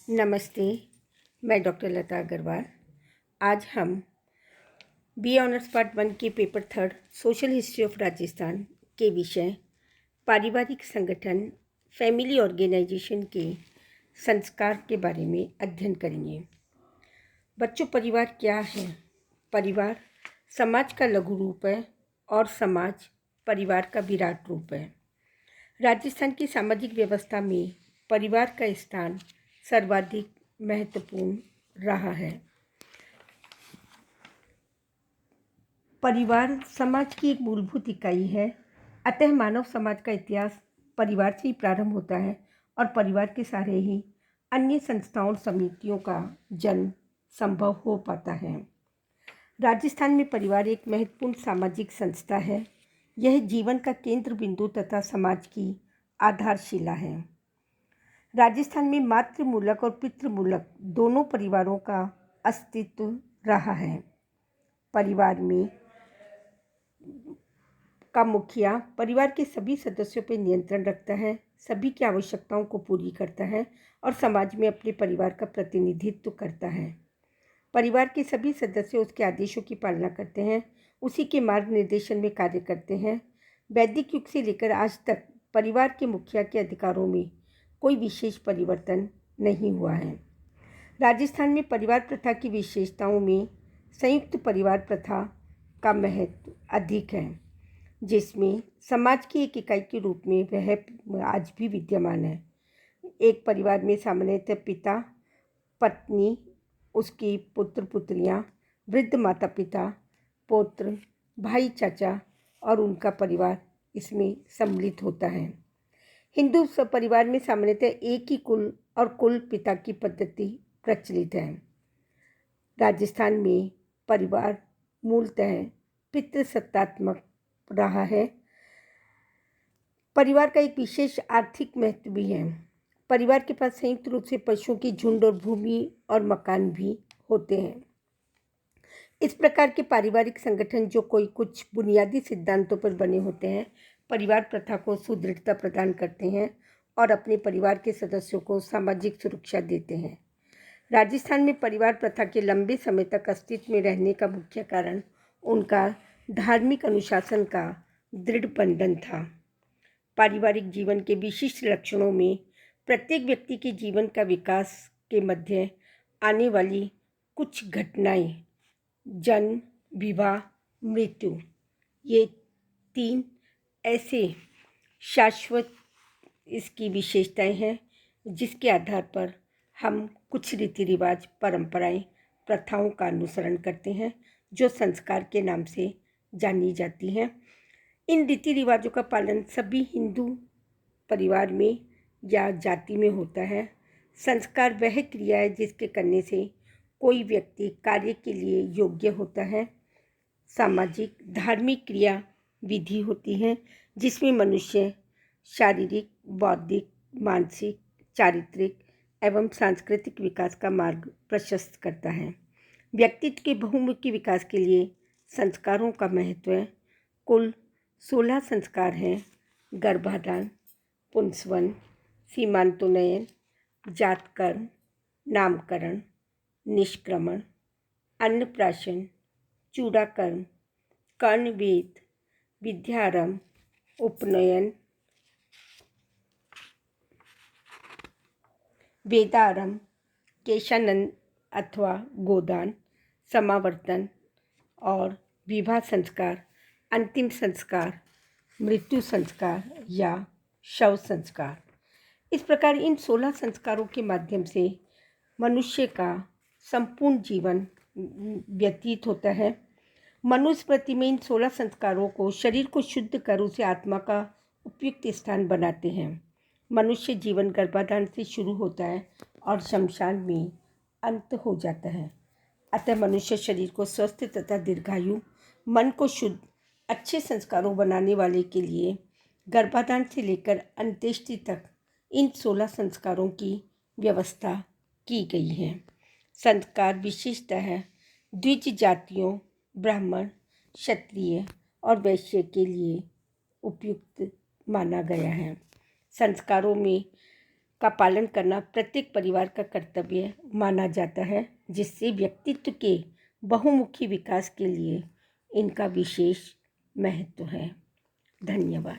नमस्ते। मैं डॉक्टर लता अग्रवाल। आज हम बी ऑनर्स पार्ट 1 के paper 3 social history of Rajasthan के विषय पारिवारिक संगठन फैमिली ऑर्गेनाइजेशन के संस्कार के बारे में अध्ययन करेंगे। बच्चों, परिवार क्या है? परिवार समाज का लघु रूप है और समाज परिवार का विराट रूप है। राजस्थान की सामाजिक व्यवस्था में परिवार का स्थान सर्वाधिक महत्वपूर्ण रहा है। परिवार समाज की एक मूलभूत इकाई है, अतः मानव समाज का इतिहास परिवार से ही प्रारंभ होता है और परिवार के सहारे ही अन्य संस्थाओं और समितियों का जन्म संभव हो पाता है। राजस्थान में परिवार एक महत्वपूर्ण सामाजिक संस्था है। यह जीवन का केंद्र बिंदु तथा समाज की आधारशिला है। राजस्थान में मातृमूलक और पितृमूलक दोनों परिवारों का अस्तित्व रहा है। परिवार में का मुखिया परिवार के सभी सदस्यों पर नियंत्रण रखता है, सभी की आवश्यकताओं को पूरी करता है और समाज में अपने परिवार का प्रतिनिधित्व करता है। परिवार के सभी सदस्य उसके आदेशों की पालना करते हैं, उसी के मार्गनिर्देशन में कार्य करते हैं। वैदिक युग से लेकर आज तक परिवार के मुखिया के अधिकारों में कोई विशेष परिवर्तन नहीं हुआ है। राजस्थान में परिवार प्रथा की विशेषताओं में संयुक्त परिवार प्रथा का महत्व अधिक है, जिसमें समाज की एक इकाई के रूप में वह आज भी विद्यमान है। एक परिवार में सामान्यतः पिता, पत्नी, उसकी पुत्र पुत्रियां, वृद्ध माता पिता, पौत्र, भाई, चाचा और उनका परिवार इसमें सम्मिलित होता है। हिंदू परिवार में सामान्यतः एक ही कुल और कुल पिता की पद्धति प्रचलित है। राजस्थान में परिवार मूलतः पितृसत्तात्मक रहा है। परिवार का एक विशेष आर्थिक महत्व भी है। परिवार के पास संयुक्त रूप से पशुओं की झुंड और भूमि और मकान भी होते हैं। इस प्रकार के पारिवारिक संगठन जो कोई कुछ बुनियादी सिद्धांतों पर बने होते हैं, परिवार प्रथा को सुदृढ़ता प्रदान करते हैं और अपने परिवार के सदस्यों को सामाजिक सुरक्षा देते हैं। राजस्थान में परिवार प्रथा के लंबे समय तक अस्तित्व में रहने का मुख्य कारण उनका धार्मिक अनुशासन का दृढ़ बंधन था। पारिवारिक जीवन के विशिष्ट लक्षणों में प्रत्येक व्यक्ति के जीवन का विकास के मध्य आने वाली कुछ घटनाएं, जन्म, विवाह, मृत्यु, ये 3 ऐसे शाश्वत इसकी विशेषताएं हैं जिसके आधार पर हम कुछ रीति रिवाज, परंपराएं, प्रथाओं का अनुसरण करते हैं जो संस्कार के नाम से जानी जाती हैं। इन रीति रिवाजों का पालन सभी हिंदू परिवार में या जाति में होता है। संस्कार वह क्रिया है जिसके करने से कोई व्यक्ति कार्य के लिए योग्य होता है। सामाजिक धार्मिक क्रिया विधि होती है जिसमें मनुष्य शारीरिक, बौद्धिक, मानसिक, चारित्रिक एवं सांस्कृतिक विकास का मार्ग प्रशस्त करता है। व्यक्तित्व के बहुमुखी विकास के लिए संस्कारों का महत्व है। कुल 16 संस्कार हैं: गर्भाधान, पुंसवन, सीमांतोन्नयन, जातकर्म, नामकरण, निष्क्रमण, अन्नप्राशन, चूड़ाकर्म, कर्णवेद, विद्यारंभ, उपनयन, वेदारंभ, केशानंद अथवा गोदान, समावर्तन और विवाह संस्कार, अंतिम संस्कार, मृत्यु संस्कार या शव संस्कार। इस प्रकार इन 16 संस्कारों के माध्यम से मनुष्य का संपूर्ण जीवन व्यतीत होता है। मनुस्मृति में इन 16 संस्कारों को शरीर को शुद्ध कर उसे आत्मा का उपयुक्त स्थान बनाते हैं। मनुष्य जीवन गर्भाधान से शुरू होता है और शमशान में अंत हो जाता है। अतः मनुष्य शरीर को स्वस्थ तथा दीर्घायु, मन को शुद्ध, अच्छे संस्कारों बनाने वाले के लिए गर्भाधान से लेकर अंत्येष्टि तक इन 16 संस्कारों की व्यवस्था की गई है। संस्कार विशेषतः द्विज जातियों, ब्राह्मण, क्षत्रिय और वैश्य के लिए उपयुक्त माना गया है। संस्कारों में का पालन करना प्रत्येक परिवार का कर्तव्य माना जाता है, जिससे व्यक्तित्व के बहुमुखी विकास के लिए इनका विशेष महत्व है। धन्यवाद।